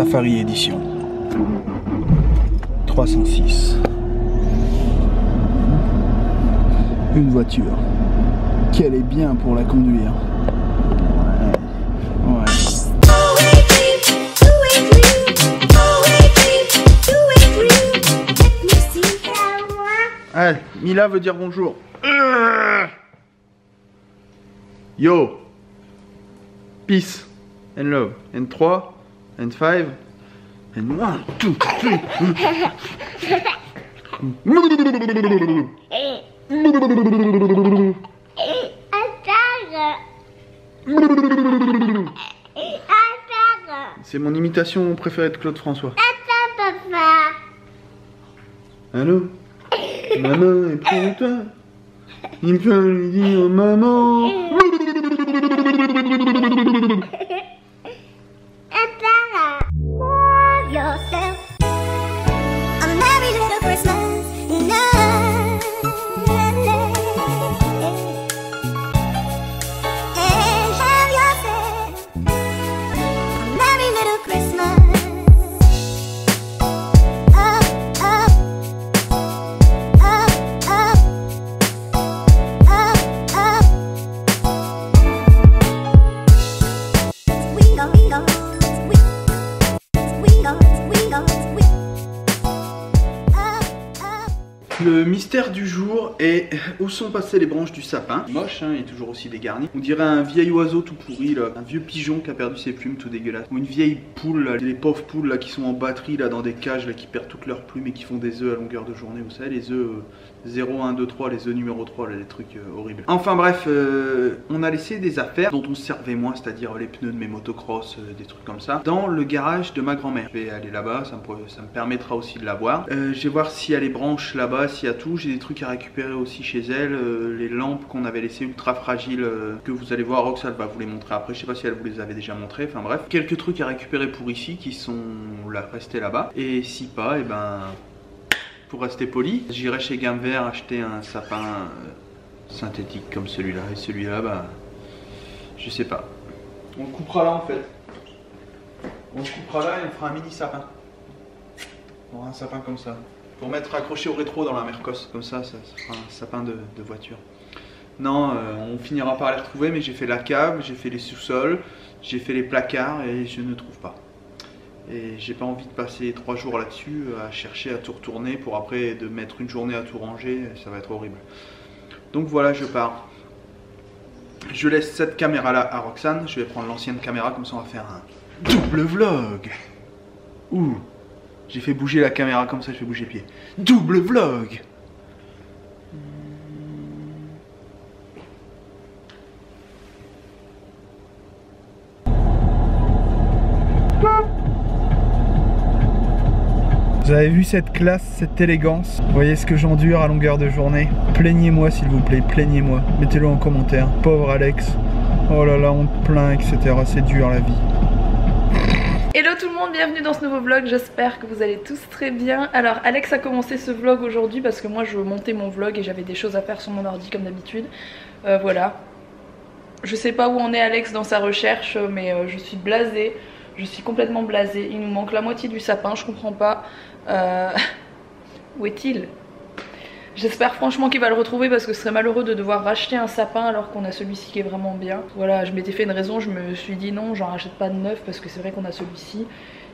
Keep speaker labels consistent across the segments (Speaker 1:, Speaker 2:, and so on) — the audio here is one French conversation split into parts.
Speaker 1: Safari Edition 306. Une voiture qu'elle est bien pour la conduire. Ouais. Ah, Mila veut dire bonjour. Yo. Peace and love. And 3 and 5 and 1, 2, 3. C'est mon imitation préférée de Claude François. Allô? Maman est pour toi. Il peut lui dire maman. Le mystère du jour est où sont passées les branches du sapin. Moche, hein, il est toujours aussi dégarni. On dirait un vieil oiseau tout pourri, là. Un vieux pigeon qui a perdu ses plumes, tout dégueulasse. Ou une vieille poule, là. Les pauvres poules là, qui sont en batterie là, dans des cages, là, qui perdent toutes leurs plumes et qui font des œufs à longueur de journée. Vous savez, les œufs 0, 1, 2, 3, les œufs numéro 3, là, les trucs horribles. Enfin bref, on a laissé des affaires dont on se servait moins, c'est-à-dire les pneus de mes motocross, des trucs comme ça, dans le garage de ma grand-mère. Je vais aller là-bas, ça me permettra aussi de la voir. Je vais voir s'il y a les branches là-bas, s'il y a tout. J'ai des trucs à récupérer aussi chez elle, les lampes qu'on avait laissées ultra fragiles, que vous allez voir, Roxane va vous les montrer après, je sais pas si elle vous les avait déjà montrées, enfin bref. Quelques trucs à récupérer pour ici qui sont là, restés là-bas. Et si pas, et ben... pour rester poli, j'irai chez Gamme Vert acheter un sapin synthétique comme celui-là. Et celui-là, bah, je sais pas. On le coupera là en fait. On le coupera là et on fera un mini sapin. On aura un sapin comme ça. Pour mettre accroché au rétro dans la Mercos. Comme ça, ça fera un sapin de voiture. Non, on finira par les retrouver, mais j'ai fait la cave, j'ai fait les sous-sols, j'ai fait les placards et je ne trouve pas. Et j'ai pas envie de passer 3 jours là-dessus à chercher à tout retourner pour après de mettre une journée à tout ranger, ça va être horrible. Donc voilà, je pars. Je laisse cette caméra là à Roxane, je vais prendre l'ancienne caméra, comme ça on va faire un double vlog. Ouh, j'ai fait bouger la caméra comme ça, je fais bouger le pied. Double vlog. Vous avez vu cette classe, cette élégance? Vous voyez ce que j'endure à longueur de journée? Plaignez-moi s'il vous plaît, plaignez-moi. Mettez-le en commentaire. Pauvre Alex. Oh là là, on te plaint, etc. C'est dur la vie.
Speaker 2: Hello tout le monde, bienvenue dans ce nouveau vlog, j'espère que vous allez tous très bien. Alors Alex a commencé ce vlog aujourd'hui parce que moi je montais mon vlog et j'avais des choses à faire sur mon ordi comme d'habitude. Voilà. Je sais pas où en est Alex dans sa recherche, mais je suis blasée. Je suis complètement blasée, il nous manque la moitié du sapin, je comprends pas. Où est-il? J'espère franchement qu'il va le retrouver parce que ce serait malheureux de devoir racheter un sapin alors qu'on a celui-ci qui est vraiment bien. Voilà, je m'étais fait une raison, je me suis dit non, j'en rachète pas de neuf parce que c'est vrai qu'on a celui-ci.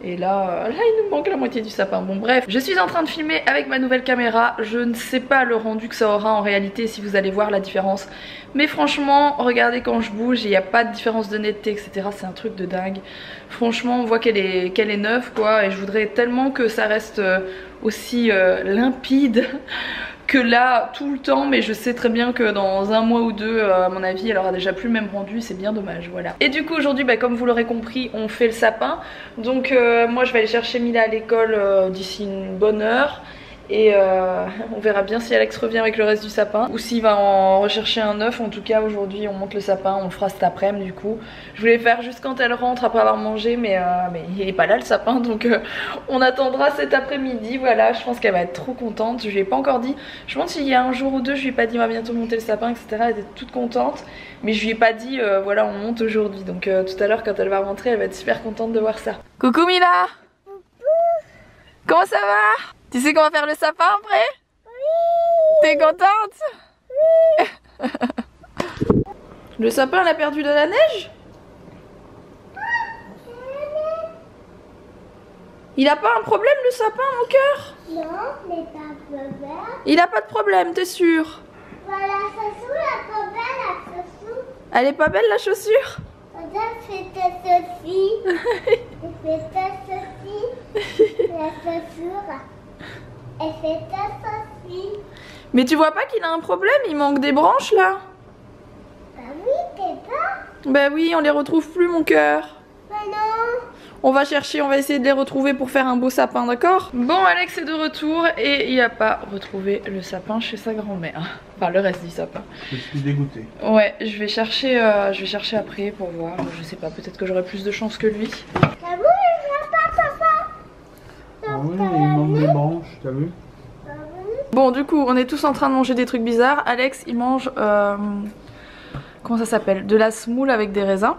Speaker 2: Et là, il nous manque la moitié du sapin. Bon bref, je suis en train de filmer avec ma nouvelle caméra. Je ne sais pas le rendu que ça aura en réalité, si vous allez voir la différence. Mais franchement, regardez quand je bouge, il n'y a pas de différence de netteté, etc. C'est un truc de dingue. Franchement, on voit qu'elle est neuve quoi. Et je voudrais tellement que ça reste aussi limpide que là tout le temps, mais je sais très bien que dans un mois ou deux à mon avis elle aura déjà plus le même rendu, c'est bien dommage, voilà. Et du coup aujourd'hui bah, comme vous l'aurez compris on fait le sapin, donc moi je vais aller chercher Mila à l'école d'ici une bonne heure Et on verra bien si Alex revient avec le reste du sapin ou s'il va en rechercher un neuf. En tout cas aujourd'hui on monte le sapin, on le fera cet après-midi du coup. Je voulais le faire juste quand elle rentre après avoir mangé mais il est pas là le sapin, donc on attendra cet après-midi. Voilà, je pense qu'elle va être trop contente. Je lui ai pas encore dit, je pense qu'il y a un jour ou deux je lui ai pas dit on va bientôt monter le sapin etc. Elle était toute contente mais je lui ai pas dit voilà on monte aujourd'hui. Donc tout à l'heure quand elle va rentrer elle va être super contente de voir ça. Coucou Mila. Comment ça va? Tu sais qu'on va faire le sapin après? Oui. T'es contente? Oui. Le sapin, elle a perdu de la neige? Il a pas un problème le sapin, mon cœur?
Speaker 3: Non, mais pas de problème.
Speaker 2: Il a pas de problème, t'es sûre?
Speaker 3: Voilà, la chaussure, elle est pas belle, la chaussure.
Speaker 2: Elle est pas belle la chaussure?
Speaker 3: Regarde, c'était ceci. C'était ceci. La chaussure. Et c'était ceci.
Speaker 2: Mais tu vois pas qu'il a un problème? Il manque des branches là?
Speaker 3: Bah oui, t'es pas.
Speaker 2: Bah oui, on les retrouve plus mon cœur.
Speaker 3: Bah non.
Speaker 2: On va chercher, on va essayer de les retrouver pour faire un beau sapin, d'accord? Bon, Alex est de retour et il a pas retrouvé le sapin chez sa grand-mère. Enfin, le reste du sapin.
Speaker 1: Je suis dégoûtée.
Speaker 2: Ouais, je vais chercher après pour voir. Je sais pas, peut-être que j'aurai plus de chance que lui.
Speaker 3: T'as vu, il vient pas, papa.
Speaker 1: Ah oui, il manque des branches, t'as vu?
Speaker 2: Bon, du coup, on est tous en train de manger des trucs bizarres. Alex, il mange... comment ça s'appelle? De la semoule avec des raisins.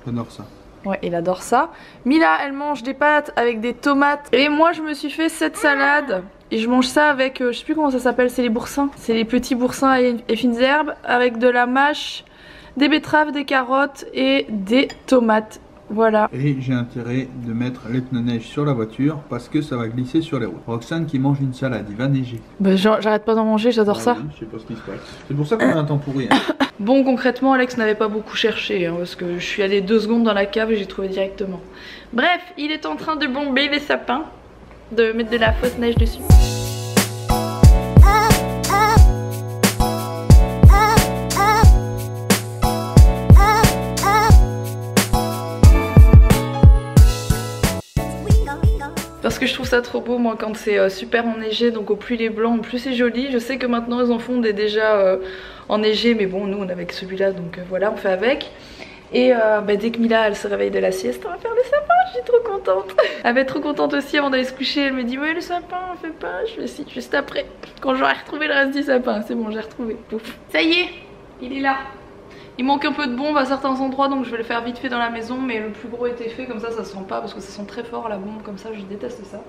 Speaker 1: J'adore ça.
Speaker 2: Ouais, il adore ça. Mila, elle mange des pâtes avec des tomates. Et moi, je me suis fait cette salade. Et je mange ça avec, je sais plus comment ça s'appelle, c'est les boursins. C'est les petits boursins et fines herbes. Avec de la mâche, des betteraves, des carottes et des tomates. Voilà.
Speaker 4: Et j'ai intérêt de mettre les pneus neige sur la voiture parce que ça va glisser sur les routes. Roxane qui mange une salade, il va neiger.
Speaker 2: Bah, j'arrête pas d'en manger, j'adore ça.
Speaker 4: Oui, je sais pas ce qui se passe. C'est pour ça qu'on a un temps pourri. Hein.
Speaker 2: Bon, concrètement, Alex n'avait pas beaucoup cherché hein, parce que je suis allée 2 secondes dans la cave et j'ai trouvé directement. Bref, il est en train de bomber les sapins, de mettre de la fausse neige dessus. Parce que je trouve ça trop beau moi quand c'est super enneigé, donc au plus il est blanc au plus c'est joli. Je sais que maintenant ils en font des déjà enneigés mais bon nous on avait que celui-là donc voilà on fait avec. Et bah, dès que Mila elle se réveille de la sieste on va faire le sapin, je suis trop contente. Elle va être trop contente aussi avant d'aller se coucher, elle me dit ouais le sapin on fait pas, je fais si juste après quand j'aurai retrouvé le reste du sapin, c'est bon j'ai retrouvé. Pouf. Ça y est, il est là. Il manque un peu de bombe à certains endroits donc je vais le faire vite fait dans la maison mais le plus gros était fait comme ça sent pas parce que ça sent très fort la bombe comme ça, je déteste ça.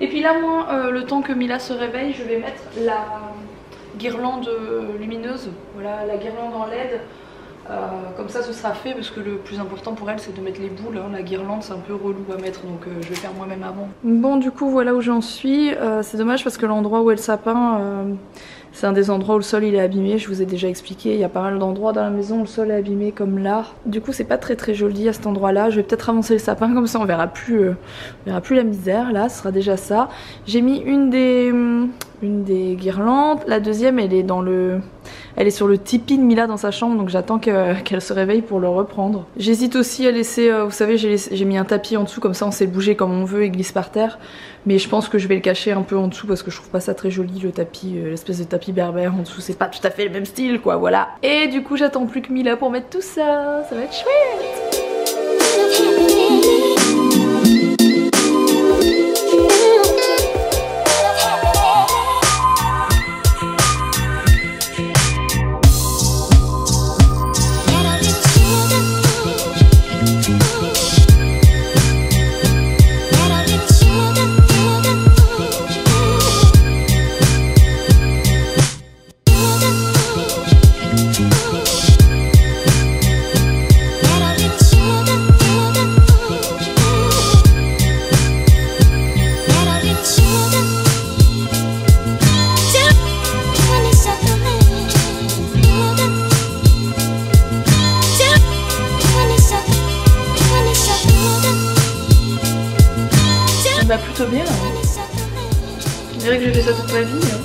Speaker 2: Et puis là moi le temps que Mila se réveille je vais mettre la guirlande lumineuse, voilà la guirlande en LED. Comme ça ce sera fait parce que le plus important pour elle c'est de mettre les boules hein. La guirlande c'est un peu relou à mettre donc je vais faire moi-même avant. Bon du coup voilà où j'en suis, c'est dommage parce que l'endroit où est le sapin c'est un des endroits où le sol il est abîmé, je vous ai déjà expliqué, il y a pas mal d'endroits dans la maison où le sol est abîmé comme là. Du coup c'est pas très joli à cet endroit là, je vais peut-être avancer le sapin comme ça on verra plus la misère là, ce sera déjà ça. J'ai mis une des guirlandes, la deuxième elle est sur le tipi de Mila dans sa chambre donc j'attends qu'elle se réveille pour le reprendre. J'hésite aussi à laisser, vous savez j'ai mis un tapis en dessous comme ça on sait le bouger comme on veut et glisse par terre. Mais je pense que je vais le cacher un peu en dessous parce que je trouve pas ça très joli le tapis, l'espèce de tapis berbère en dessous c'est pas tout à fait le même style quoi voilà. Et du coup j'attends plus que Mila pour mettre tout ça, ça va être chouette. Ça va plutôt bien hein. Je dirais que j'ai fait ça toute ma vie hein.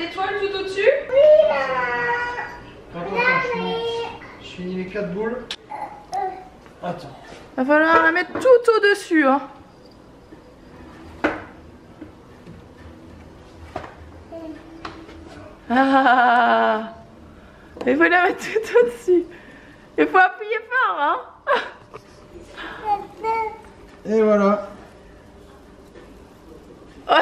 Speaker 2: l'étoile tout au-dessus?
Speaker 1: Je finis les 4 boules. Attends.
Speaker 2: Va falloir la mettre tout au-dessus, hein. Ah, il faut la mettre tout au-dessus. Il faut appuyer fort, hein.
Speaker 1: Et voilà.
Speaker 2: Mais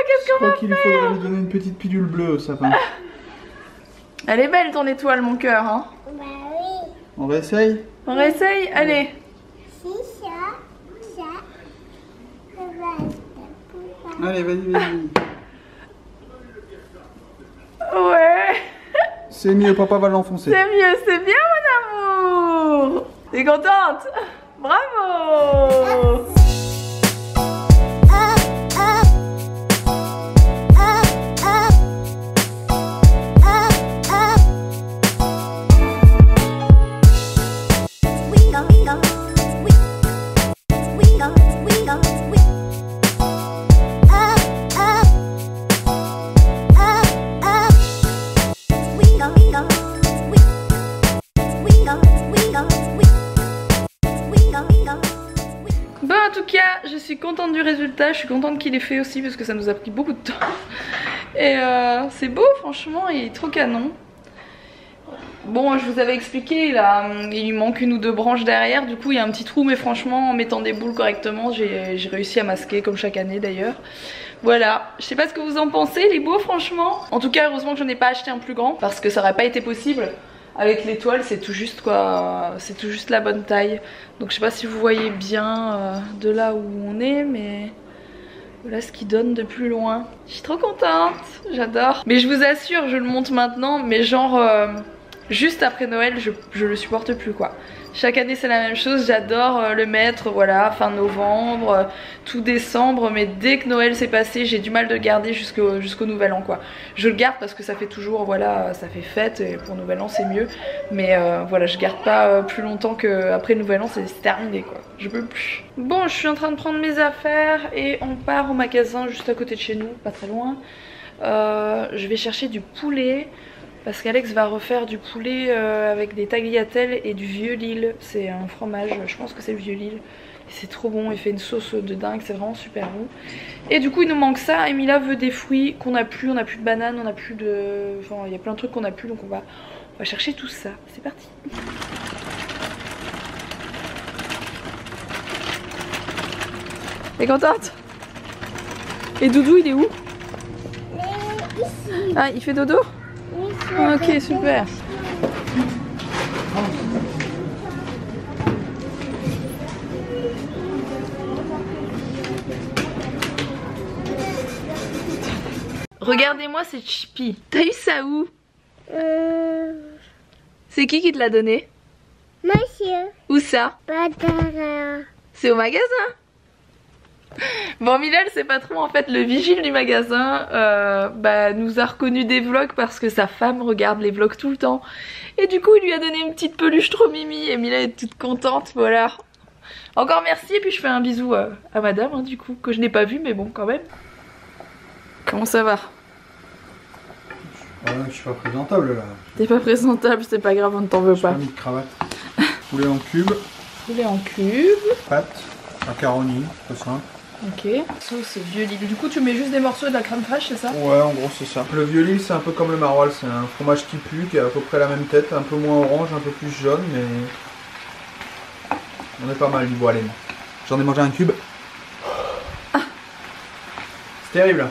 Speaker 2: qu'est-ce
Speaker 1: Je
Speaker 2: qu'on va
Speaker 1: crois qu'il faudrait lui donner une petite pilule bleue au sapin.
Speaker 2: Elle est belle ton étoile, mon cœur, hein.
Speaker 3: Bah oui.
Speaker 1: On réessaye?
Speaker 2: On réessaye? Allez.
Speaker 3: Si ça.
Speaker 1: Allez, vas-y.
Speaker 2: Ouais.
Speaker 1: C'est mieux, papa va l'enfoncer.
Speaker 2: C'est mieux, c'est bien, mon amour. T'es contente? Bravo. Bon, en tout cas, je suis contente du résultat, je suis contente qu'il ait fait aussi parce que ça nous a pris beaucoup de temps. Et c'est beau, franchement, il est trop canon. Bon, je vous avais expliqué, il lui manque une ou deux branches derrière, du coup il y a un petit trou, mais franchement, en mettant des boules correctement, j'ai réussi à masquer, comme chaque année d'ailleurs. Voilà, je sais pas ce que vous en pensez, il est beau franchement. En tout cas, heureusement que je n'ai pas acheté un plus grand, parce que ça aurait pas été possible. Avec l'étoile, c'est tout juste quoi, c'est tout juste la bonne taille. Donc je sais pas si vous voyez bien de là où on est, mais voilà ce qui donne de plus loin. Je suis trop contente, j'adore. Mais je vous assure, je le monte maintenant, mais genre juste après Noël, je le supporte plus quoi. Chaque année c'est la même chose, j'adore le mettre, voilà, fin novembre, tout décembre, mais dès que Noël s'est passé, j'ai du mal de le garder jusqu'au nouvel an quoi. Je le garde parce que ça fait toujours, voilà, ça fait fête et pour nouvel an c'est mieux, mais voilà, je garde pas plus longtemps qu'après le nouvel an, c'est terminé quoi, je peux plus. Bon, je suis en train de prendre mes affaires et on part au magasin juste à côté de chez nous, pas très loin. Je vais chercher du poulet. Parce qu'Alex va refaire du poulet avec des tagliatelles et du vieux Lille. C'est un fromage, je pense que c'est le vieux Lille. C'est trop bon, il fait une sauce de dingue, c'est vraiment super bon. Et du coup il nous manque ça, Emilia veut des fruits qu'on n'a plus, on n'a plus de bananes, on n'a plus de... Enfin il y a plein de trucs qu'on n'a plus, donc on va chercher tout ça. C'est parti. T'es contente? Et Doudou il est où?
Speaker 3: Ici.
Speaker 2: Ah, il fait dodo? Ok, super. Regardez-moi cette chipie. T'as eu ça où? C'est qui te l'a donné?
Speaker 3: Monsieur.
Speaker 2: Où ça?
Speaker 3: Badara.
Speaker 2: C'est au magasin. Bon, Milal c'est pas trop, en fait le vigile du magasin nous a reconnu des vlogs parce que sa femme regarde les vlogs tout le temps. Et du coup il lui a donné une petite peluche trop mimi et Milal est toute contente, voilà. Encore merci et puis je fais un bisou à madame hein, du coup, que je n'ai pas vu mais bon quand même. Comment ça va?
Speaker 4: Je suis pas présentable là.
Speaker 2: T'es pas présentable, c'est pas grave, on ne t'en veut pas.
Speaker 4: J'ai pas mis de cravate. Poulet en cube.
Speaker 2: Poulet en cube.
Speaker 4: Pâte. Macaroni, c'est simple.
Speaker 2: Ok. Sauce vieux Lille. Du coup tu mets juste des morceaux de la crème fraîche, c'est ça?
Speaker 4: Ouais, en gros c'est ça. Le vieux Lille c'est un peu comme le maroilles, c'est un fromage qui pue, qui a à peu près la même tête, un peu moins orange, un peu plus jaune, mais on est pas mal niveau haleine. J'en ai mangé un cube.
Speaker 2: Ah.
Speaker 4: C'est terrible.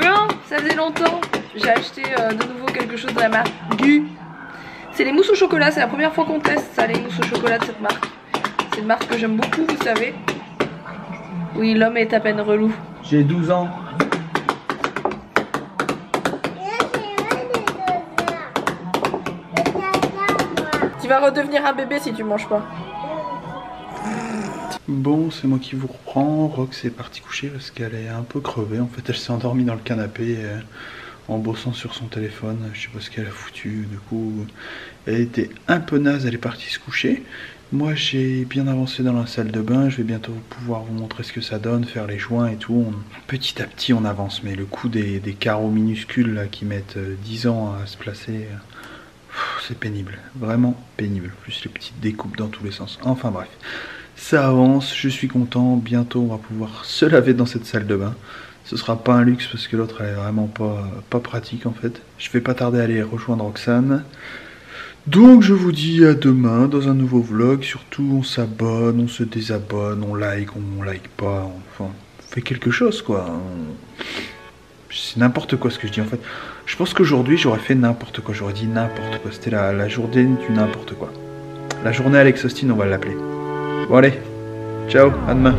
Speaker 2: Bon, ça faisait longtemps. J'ai acheté de nouveau quelque chose de la marque Gu. C'est les mousses au chocolat, c'est la première fois qu'on teste ça, les mousses au chocolat de cette marque. C'est une marque que j'aime beaucoup, vous savez. Oui, l'homme est à peine relou.
Speaker 4: J'ai 12 ans.
Speaker 2: Tu vas redevenir un bébé si tu manges pas.
Speaker 1: Bon, c'est moi qui vous reprends. Rox est partie coucher parce qu'elle est un peu crevée. En fait, elle s'est endormie dans le canapé en bossant sur son téléphone. Je sais pas ce qu'elle a foutu. Du coup, elle était un peu naze, elle est partie se coucher. Moi j'ai bien avancé dans la salle de bain, je vais bientôt pouvoir vous montrer ce que ça donne, faire les joints et tout. Petit à petit on avance, mais le coup des carreaux minuscules là, qui mettent 10 ans à se placer, c'est pénible, vraiment pénible. Plus les petites découpes dans tous les sens, enfin bref. Ça avance, je suis content, bientôt on va pouvoir se laver dans cette salle de bain. Ce sera pas un luxe parce que l'autre elle est vraiment pas pratique en fait. Je vais pas tarder à aller rejoindre Roxane. Donc je vous dis à demain dans un nouveau vlog. Surtout on s'abonne, on se désabonne, on like pas, enfin on fait quelque chose quoi. C'est n'importe quoi ce que je dis en fait. Je pense qu'aujourd'hui j'aurais fait n'importe quoi, j'aurais dit n'importe quoi. C'était la journée du n'importe quoi. La journée Alex Austin on va l'appeler. Bon allez, ciao, à demain.